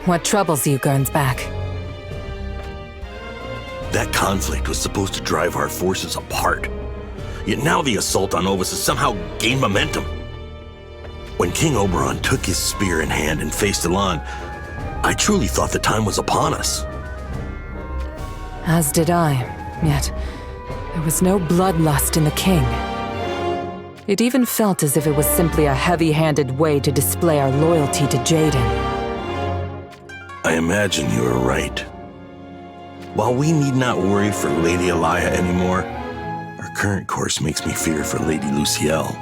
What troubles you, Gernsback? That conflict was supposed to drive our forces apart. Yet now the assault on Ovis has somehow gained momentum. When King Oberon took his spear in hand and faced Elan, I truly thought the time was upon us. As did I, yet there was no bloodlust in the king. It even felt as if it was simply a heavy-handed way to display our loyalty to Jaden. I imagine you are right. While we need not worry for Lady Elia anymore, our current course makes me fear for Lady Lucielle.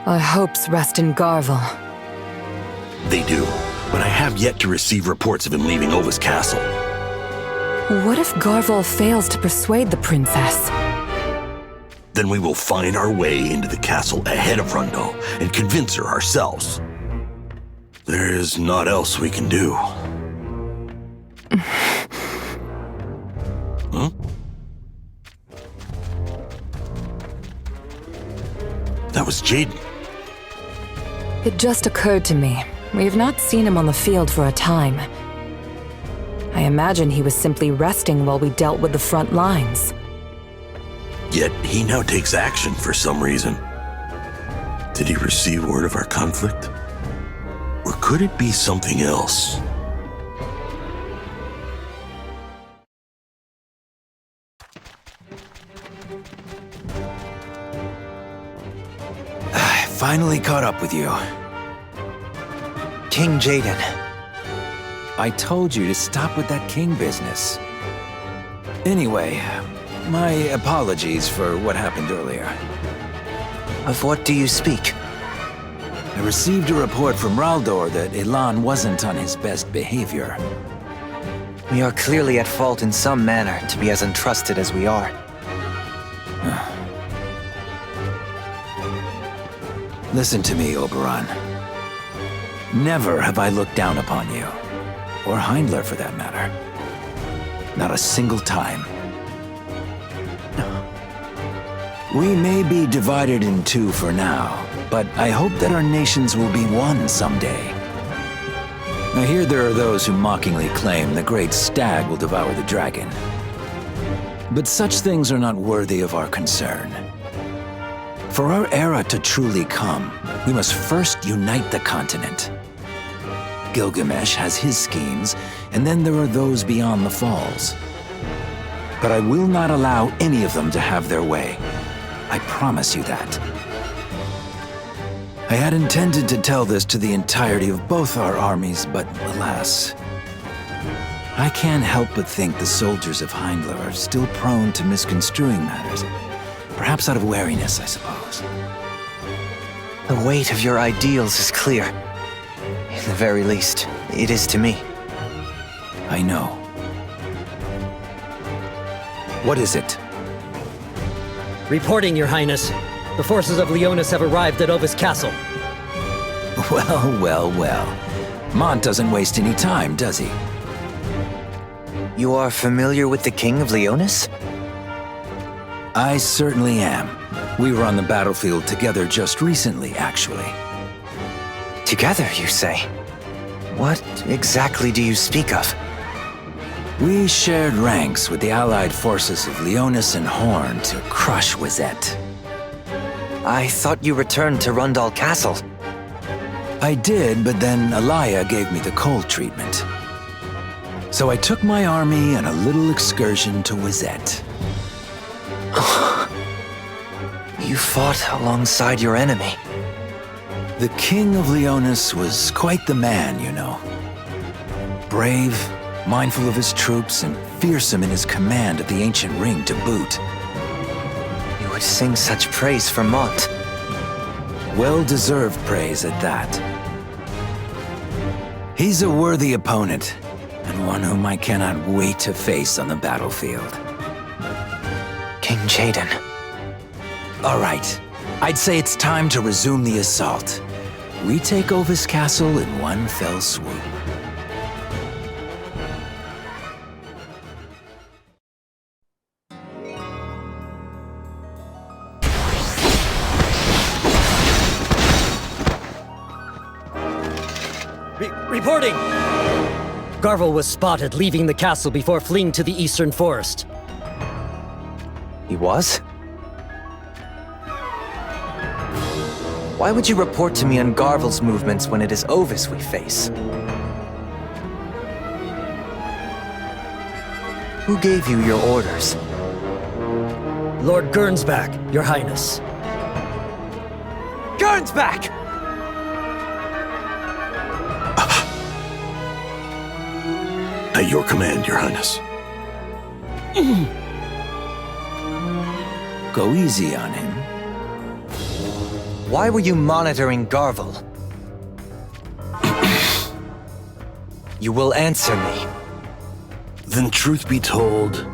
Our hopes rest in Garvel. They do, but I have yet to receive reports of him leaving Ovis Castle. What if Garvel fails to persuade the princess? Then we will find our way into the castle ahead of Rundle and convince her ourselves. There is naught else we can do. Huh? That was Jaden. It just occurred to me. We have not seen him on the field for a time. I imagine he was simply resting while we dealt with the front lines. Yet he now takes action for some reason. Did he receive word of our conflict? Or could it be something else? I finally caught up with you. King Jaden. I told you to stop with that king business. Anyway, my apologies for what happened earlier. Of what do you speak? I received a report from Raldor that Elan wasn't on his best behavior. We are clearly at fault in some manner to be as untrusted as we are. Listen to me, Oberon. Never have I looked down upon you. Or Heindler, for that matter. Not a single time. We may be divided in two for now, but I hope that our nations will be one someday. I hear there are those who mockingly claim the great stag will devour the dragon. But such things are not worthy of our concern. For our era to truly come, we must first unite the continent. Gilgamesh has his schemes, and then there are those beyond the falls. But I will not allow any of them to have their way. I promise you that. I had intended to tell this to the entirety of both our armies, but alas. I can't help but think the soldiers of Heindler are still prone to misconstruing matters. Perhaps out of wariness, I suppose. The weight of your ideals is clear. In the very least, it is to me. I know. What is it? Reporting, Your Highness. The forces of Leonis have arrived at Ovis Castle. Well, well, well. Mont doesn't waste any time, does he? You are familiar with the King of Leonis? I certainly am. We were on the battlefield together just recently, actually. Together, you say? What exactly do you speak of? We shared ranks with the allied forces of Leonis and Horn to crush Wizette. I thought you returned to Rundal Castle. I did, but then Elia gave me the cold treatment. So I took my army on a little excursion to Wizette. You fought alongside your enemy. The King of Leonis was quite the man, you know. Brave, mindful of his troops, and fearsome in his command of the ancient ring to boot. You would sing such praise for Mont. Well-deserved praise at that. He's a worthy opponent, and one whom I cannot wait to face on the battlefield. King Jaden. All right. I'd say it's time to resume the assault. We take Ovis Castle in one fell swoop. Reporting! Garvel was spotted leaving the castle before fleeing to the eastern forest. He was? Why would you report to me on Garvel's movements when it is Ovis we face? Who gave you your orders? Lord Gernsback, Your Highness. Gernsback! At your command, Your Highness. Go easy on him. Why were you monitoring Garvel? You will answer me. Then truth be told,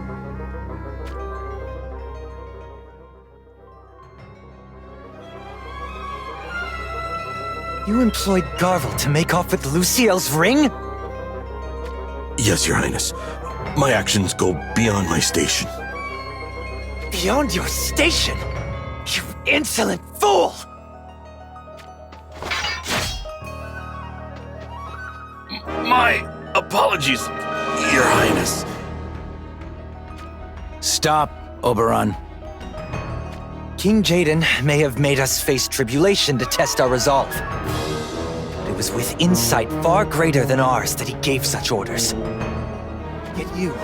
You employed Garvel to make off with Luciel's ring? yes, Your Highness. My actions go beyond my station. Beyond your station? You insolent fool! My apologies, Your Highness. Stop, Oberon. King Jaden may have made us face tribulation to test our resolve. But it was with insight far greater than ours that he gave such orders. Yet you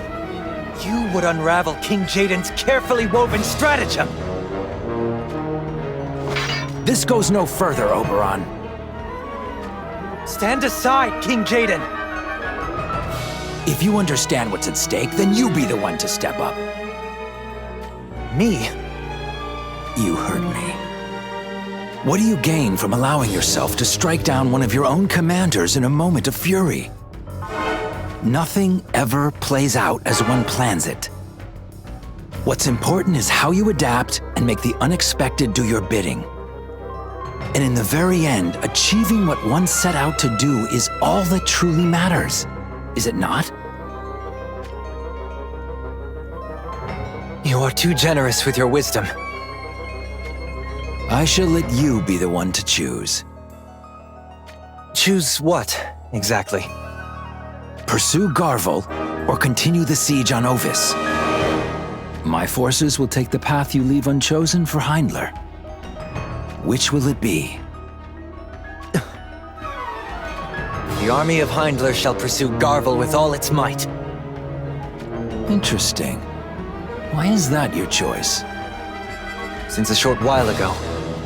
would unravel King Jaden's carefully woven stratagem! This goes no further, Oberon. Stand aside, King Jaden! If you understand what's at stake, then you be the one to step up. Me? You heard me. What do you gain from allowing yourself to strike down one of your own commanders in a moment of fury? Nothing ever plays out as one plans it. What's important is how you adapt and make the unexpected do your bidding. And in the very end, achieving what one set out to do is all that truly matters. Is it not? You are too generous with your wisdom. I shall let you be the one to choose. Choose what, exactly? Pursue Garvel, or continue the siege on Ovis. My forces will take the path you leave unchosen for Heindler. Which will it be? The army of Heindler shall pursue Garvel with all its might. Interesting. Why is that your choice? Since a short while ago,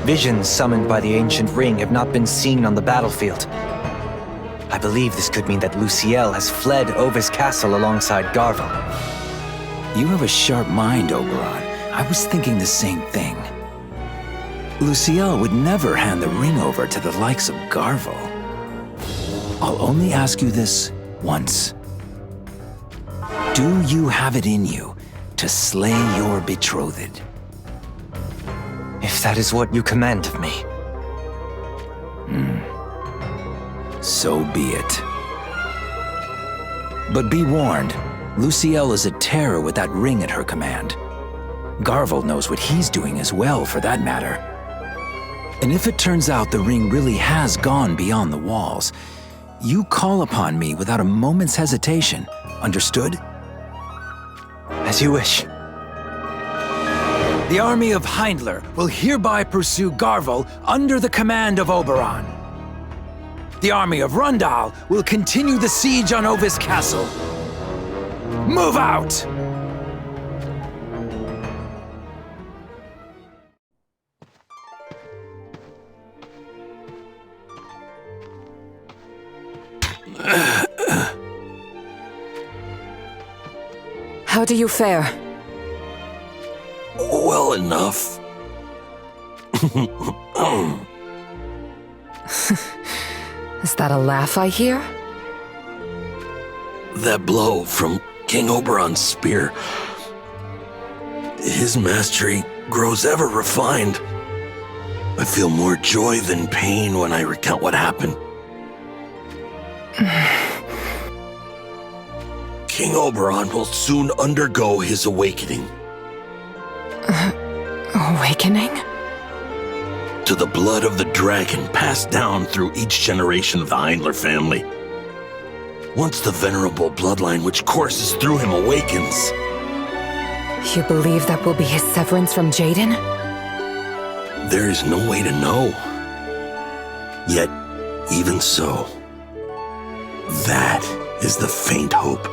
visions summoned by the ancient ring have not been seen on the battlefield. I believe this could mean that Luciel has fled Ovis Castle alongside Garvel. You have a sharp mind, Oberon. I was thinking the same thing. Luciel would never hand the ring over to the likes of Garvel. I'll only ask you this once. Do you have it in you to slay your betrothed? If that is what you command of me. So be it. But be warned, Luciel is a terror with that ring at her command. Garvel knows what he's doing as well, for that matter. And if it turns out the ring really has gone beyond the walls, you call upon me without a moment's hesitation. Understood? As you wish. The army of Heindler will hereby pursue Garvel under the command of Oberon. The army of Rundal will continue the siege on Ovis Castle. Move out! How do you fare? Well enough. Is that a laugh I hear? That blow from King Oberon's spear. His mastery grows ever refined. I feel more joy than pain when I recount what happened. King Oberon will soon undergo his awakening. Awakening? To the blood of the dragon passed down through each generation of the Heindler family. Once the venerable bloodline which courses through him awakens. You believe that will be his severance from Jaden? There is no way to know. Yet, even so, that is the faint hope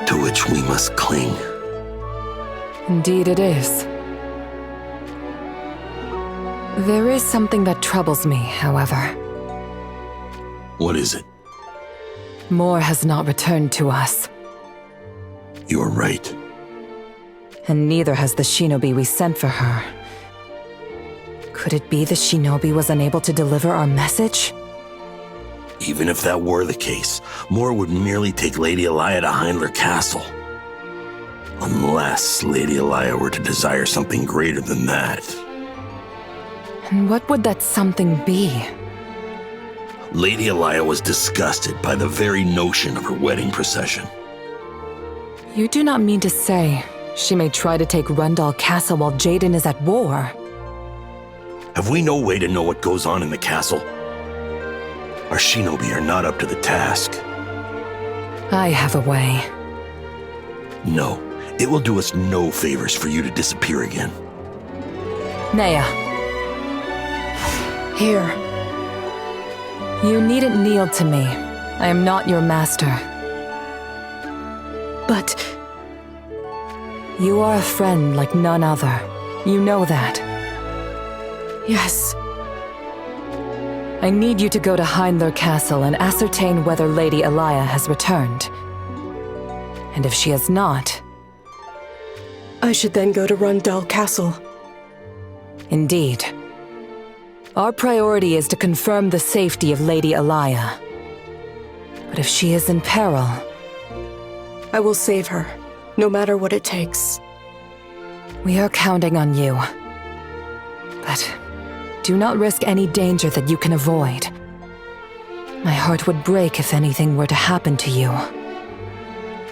to which we must cling. Indeed it is. There is something that troubles me, however. What is it? Mor has not returned to us. You are right. And neither has the shinobi we sent for her. Could it be the shinobi was unable to deliver our message? Even if that were the case, Mor would merely take Lady Elia to Heindler Castle. Unless Lady Elia were to desire something greater than that. And what would that something be? Lady Elia was disgusted by the very notion of her wedding procession. You do not mean to say she may try to take Rundal Castle while Jaden is at war? Have we no way to know what goes on in the castle? Our shinobi are not up to the task. I have a way. No, it will do us no favors for you to disappear again. Nea. Here. You needn't kneel to me. I am not your master. But you are a friend like none other. You know that. Yes. I need you to go to Heindler Castle and ascertain whether Lady Elia has returned. And if she has not... I should then go to Rundal Castle. Indeed. Our priority is to confirm the safety of Lady Elia. But if she is in peril... I will save her, no matter what it takes. We are counting on you. But do not risk any danger that you can avoid. My heart would break if anything were to happen to you.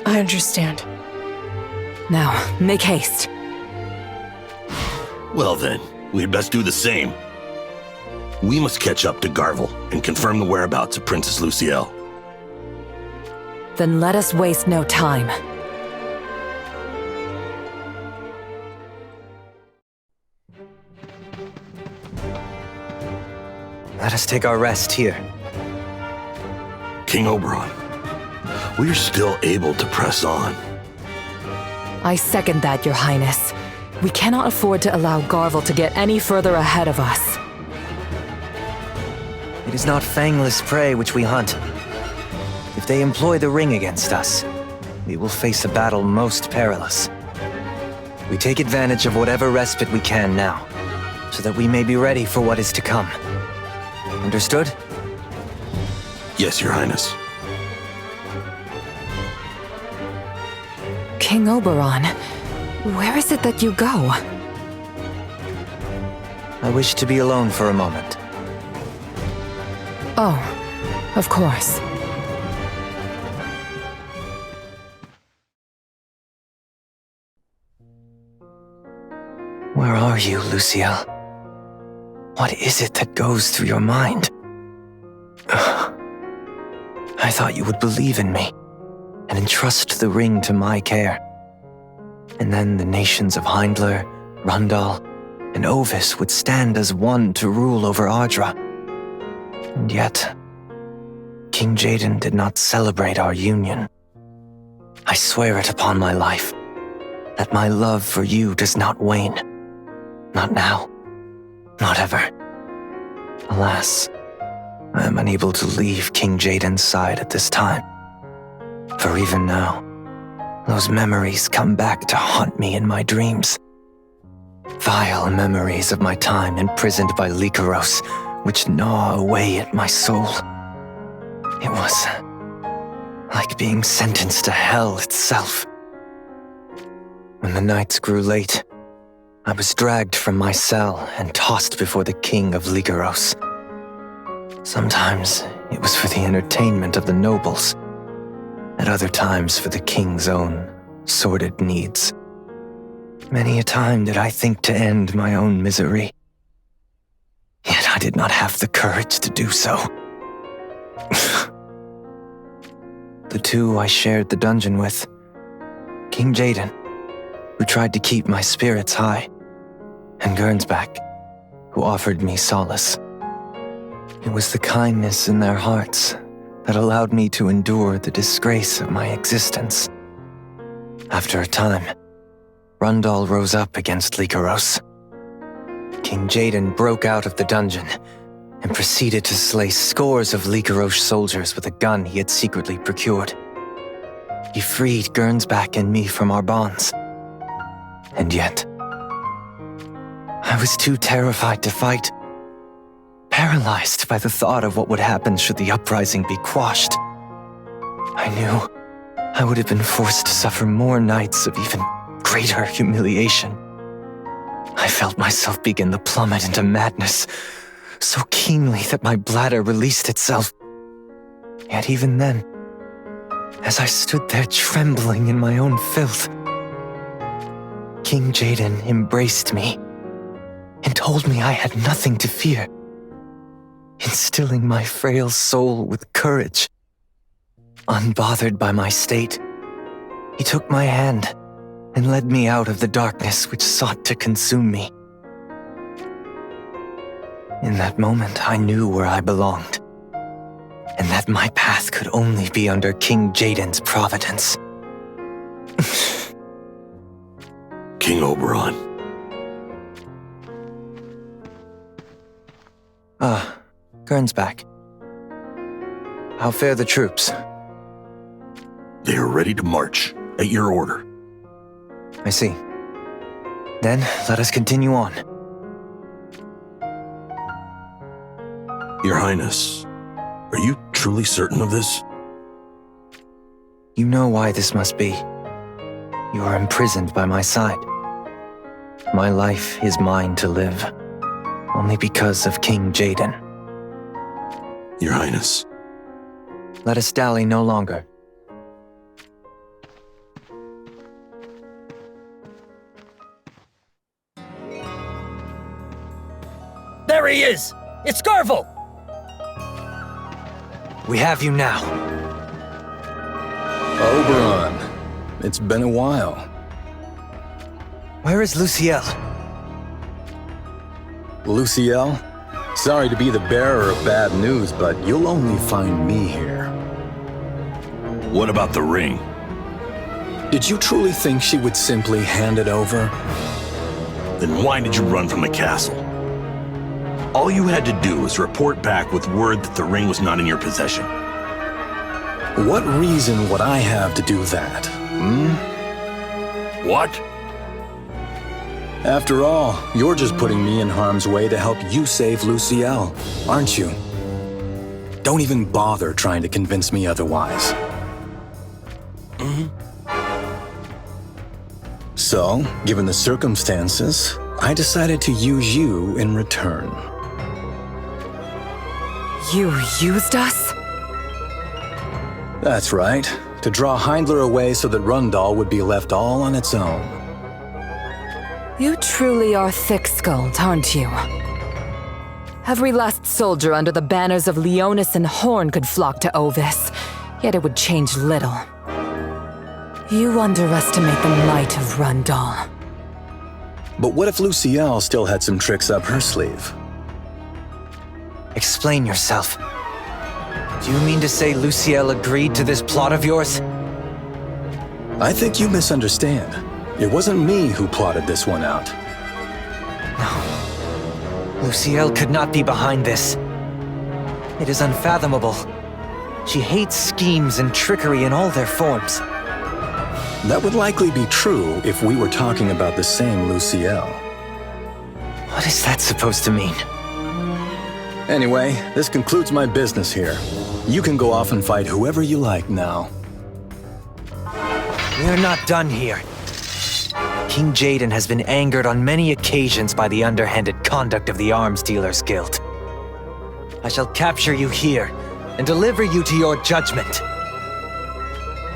I understand. Now, make haste. Well then, we'd best do the same. We must catch up to Garvel and confirm the whereabouts of Princess Lucielle. Then let us waste no time. Let us take our rest here. King Oberon, we are still able to press on. I second that, Your Highness. We cannot afford to allow Garvel to get any further ahead of us. It is not fangless prey which we hunt. If they employ the ring against us, we will face a battle most perilous. We take advantage of whatever respite we can now, so that we may be ready for what is to come. Understood? Yes, Your Highness. King Oberon, where is it that you go? I wish to be alone for a moment. Oh, of course. Where are you, Lucielle? What is it that goes through your mind? I thought you would believe in me and entrust the ring to my care. And then the nations of Heindler, Rundal, and Ovis would stand as one to rule over Ardra. And yet, King Jaden did not celebrate our union. I swear it upon my life that my love for you does not wane. Not now. Not ever. Alas, I am unable to leave King Jaden's side at this time. For even now, those memories come back to haunt me in my dreams. Vile memories of my time imprisoned by Lycaros, which gnaw away at my soul. It was like being sentenced to hell itself. When the nights grew late, I was dragged from my cell and tossed before the king of Lycaros. Sometimes it was for the entertainment of the nobles, at other times for the king's own sordid needs. Many a time did I think to end my own misery, yet I did not have the courage to do so. The the two I shared the dungeon with. King Jaden, who tried to keep my spirits high, and Gernsback, who offered me solace. It was the kindness in their hearts that allowed me to endure the disgrace of my existence. After a time, Rundal rose up against Lycaros. King Jaden broke out of the dungeon and proceeded to slay scores of Lycaros soldiers with a gun he had secretly procured. He freed Gernsback and me from our bonds. And yet, I was too terrified to fight, paralyzed by the thought of what would happen should the uprising be quashed. I knew I would have been forced to suffer more nights of even greater humiliation. I felt myself begin to plummet into madness, so keenly that my bladder released itself. Yet even then, as I stood there trembling in my own filth, King Jaden embraced me and told me I had nothing to fear, instilling my frail soul with courage. Unbothered by my state, he took my hand and led me out of the darkness which sought to consume me. In that moment, I knew where I belonged, and that my path could only be under King Jaden's providence. King Oberon. Gernsback. How fare the troops? They are ready to march, at your order. I see. Then, let us continue on. Your Highness, are you truly certain of this? You know why this must be. You are imprisoned by my side. My life is mine to live, only because of King Jaden. Your Highness. Let us dally no longer. There he is! It's Garvel! We have you now. Oberon, it's been a while. Where is Luciel? Luciel? Sorry to be the bearer of bad news, but you'll only find me here. What about the ring? Did you truly think she would simply hand it over? Then why did you run from the castle? All you had to do was report back with word that the ring was not in your possession. What reason would I have to do that, What? After all, you're just putting me in harm's way to help you save Luciel, aren't you? Don't even bother trying to convince me otherwise. So, given the circumstances, I decided to use you in return. You used us? That's right, to draw Heindler away so that Rundal would be left all on its own. You truly are thick-skulled, aren't you? Every last soldier under the banners of Leonis and Horn could flock to Ovis, yet it would change little. You underestimate the might of Rundal. But what if Luciel still had some tricks up her sleeve? Explain yourself. Do you mean to say Luciel agreed to this plot of yours? I think you misunderstand. It wasn't me who plotted this one out. No. Luciel could not be behind this. It is unfathomable. She hates schemes and trickery in all their forms. That would likely be true if we were talking about the same Luciel. What is that supposed to mean? Anyway, this concludes my business here. You can go off and fight whoever you like now. We are not done here. King Jaden has been angered on many occasions by the underhanded conduct of the Arms Dealers Guild. I shall capture you here and deliver you to your judgment.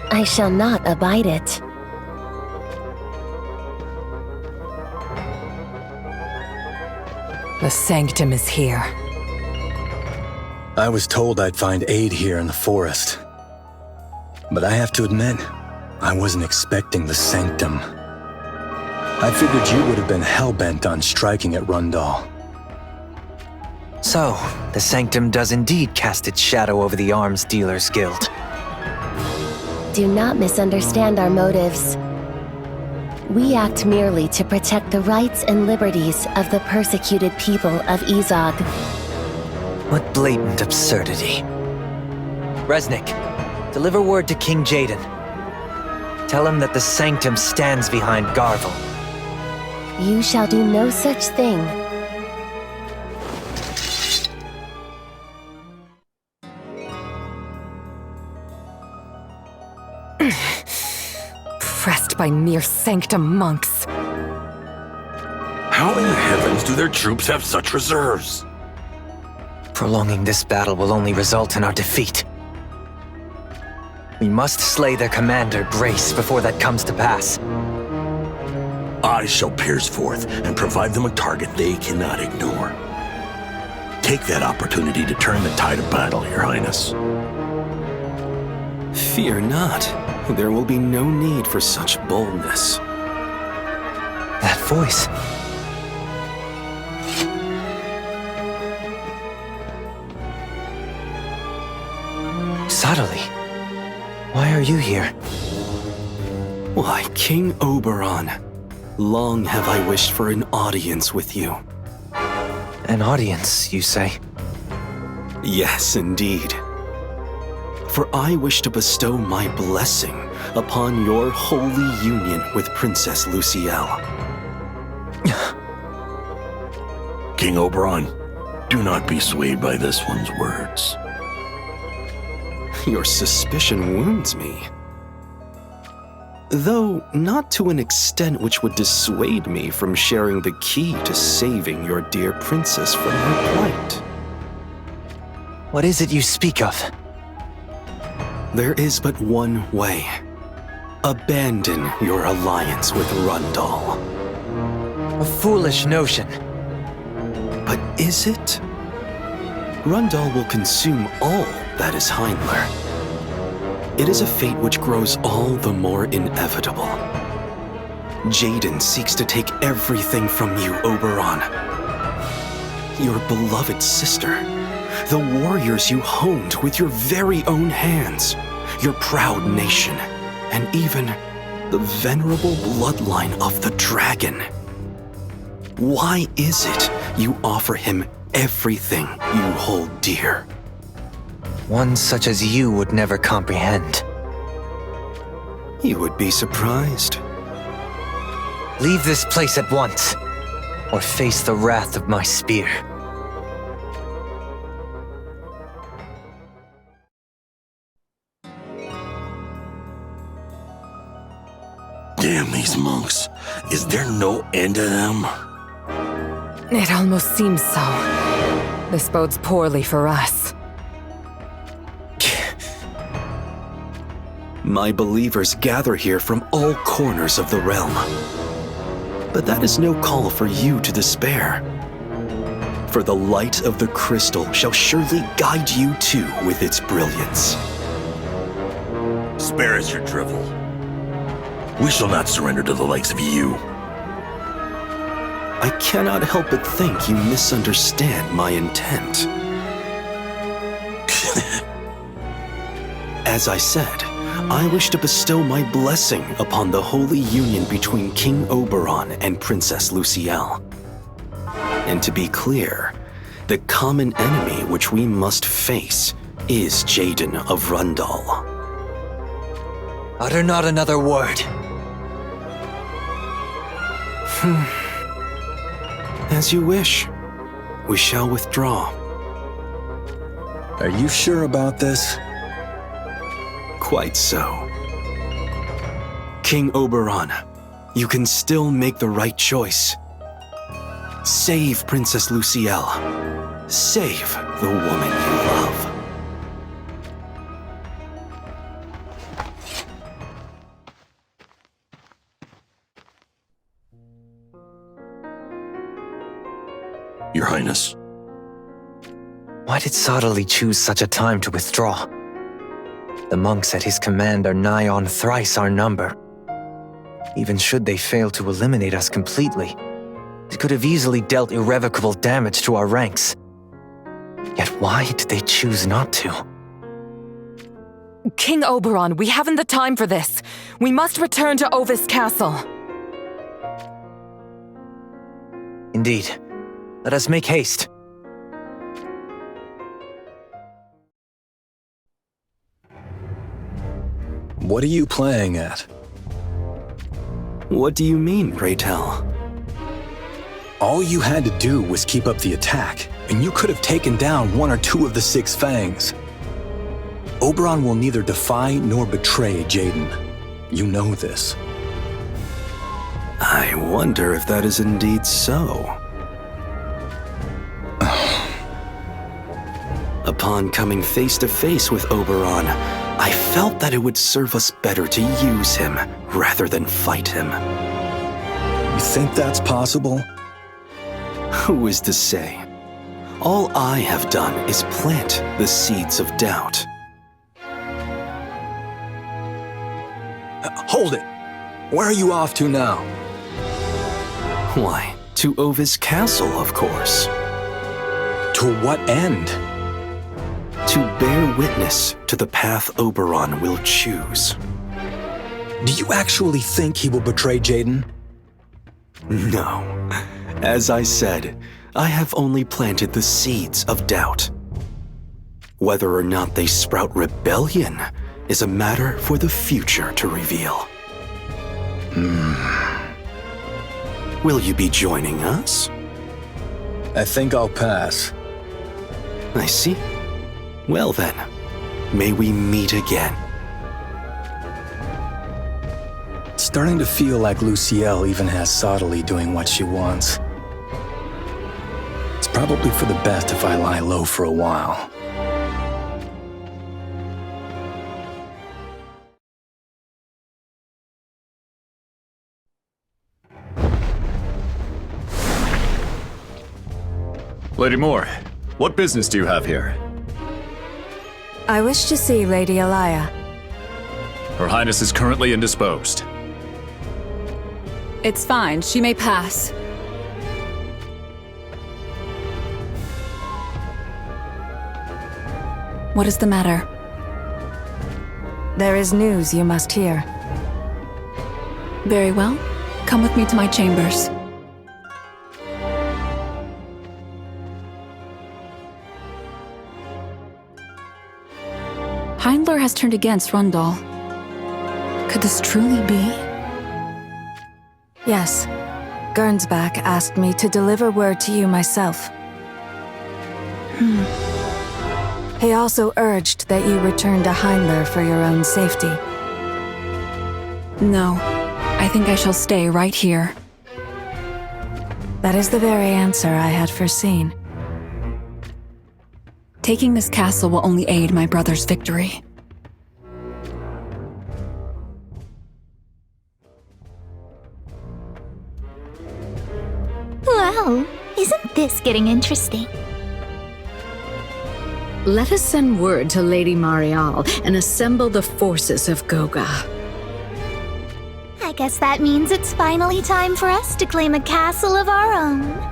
I shall not abide it. The Sanctum is here. I was told I'd find aid here in the forest. But I have to admit, I wasn't expecting the Sanctum. I figured you would have been hell-bent on striking at Rundal. So, the Sanctum does indeed cast its shadow over the Arms Dealers Guild. Do not misunderstand our motives. We act merely to protect the rights and liberties of the persecuted people of Izog. What blatant absurdity. Resnick, deliver word to King Jaden. Tell him that the Sanctum stands behind Garvel. You shall do no such thing. Pressed by mere sanctum monks. How in the heavens do their troops have such reserves? Prolonging this battle will only result in our defeat. We must slay their commander, Brace, before that comes to pass. I shall pierce forth and provide them a target they cannot ignore. Take that opportunity to turn the tide of battle, Your Highness. Fear not. There will be no need for such boldness. That voice. Subtly. Why are you here? Why, King Oberon, long have I wished for an audience with you. An audience, you say? Yes, indeed. For I wish to bestow my blessing upon your holy union with Princess Lucielle. King Oberon, do not be swayed by this one's words. Your suspicion wounds me. Though not to an extent which would dissuade me from sharing the key to saving your dear princess from her plight. What is it you speak of? There is but one way. Abandon your alliance with Rundal. A foolish notion. But is it? Rundal will consume all that is Heinler. It is a fate which grows all the more inevitable. Jaden seeks to take everything from you, Oberon. Your beloved sister. The warriors you honed with your very own hands. Your proud nation. And even the venerable bloodline of the dragon. Why is it you offer him everything you hold dear? One such as you would never comprehend. You would be surprised. Leave this place at once, or face the wrath of my spear. Damn these monks. Is there no end to them? It almost seems so. This bodes poorly for us. My believers gather here from all corners of the realm. But that is no call for you to despair. For the light of the crystal shall surely guide you too with its brilliance. Spare us your drivel. We shall not surrender to the likes of you. I cannot help but think you misunderstand my intent. As I said, I wish to bestow my blessing upon the holy union between King Oberon and Princess Lucielle. And to be clear, the common enemy which we must face is Jaden of Rundal. Utter not another word. As you wish. We shall withdraw. Are you sure about this? Quite so. King Oberon, you can still make the right choice. Save Princess Lucielle. Save the woman you love. Your Highness. Why did Sadali choose such a time to withdraw? The monks at his command are nigh on thrice our number. Even should they fail to eliminate us completely, it could have easily dealt irrevocable damage to our ranks. Yet why did they choose not to? King Oberon, we haven't the time for this. We must return to Ovis Castle. Indeed. Let us make haste. What are you playing at? What do you mean, pray tell? All you had to do was keep up the attack, and you could have taken down one or two of the 6 fangs. Oberon will neither defy nor betray Jaden. You know this. I wonder if that is indeed so. Upon coming face to face with Oberon, I felt that it would serve us better to use him rather than fight him. You think that's possible? Who is to say? All I have done is plant the seeds of doubt. Hold it! Where are you off to now? Why, to Ovis Castle, of course. To what end? To bear witness to the path Oberon will choose. Do you actually think he will betray Jaden? No. As I said, I have only planted the seeds of doubt. Whether or not they sprout rebellion is a matter for the future to reveal. Will you be joining us? I think I'll pass. I see. Well then, may we meet again. It's starting to feel like Lucielle even has Sottile doing what she wants. It's probably for the best if I lie low for a while. Lady Moore, what business do you have here? I wish to see Lady Elia. Her Highness is currently indisposed. It's fine, she may pass. What is the matter? There is news you must hear. Very well. Come with me to my chambers. Hindler has turned against Rundal. Could this truly be? Yes. Gernsback asked me to deliver word to you myself. He also urged that you return to Hindler for your own safety. No. I think I shall stay right here. That is the very answer I had foreseen. Taking this castle will only aid my brother's victory. Well, isn't this getting interesting? Let us send word to Lady Marial and assemble the forces of Goga. I guess that means it's finally time for us to claim a castle of our own.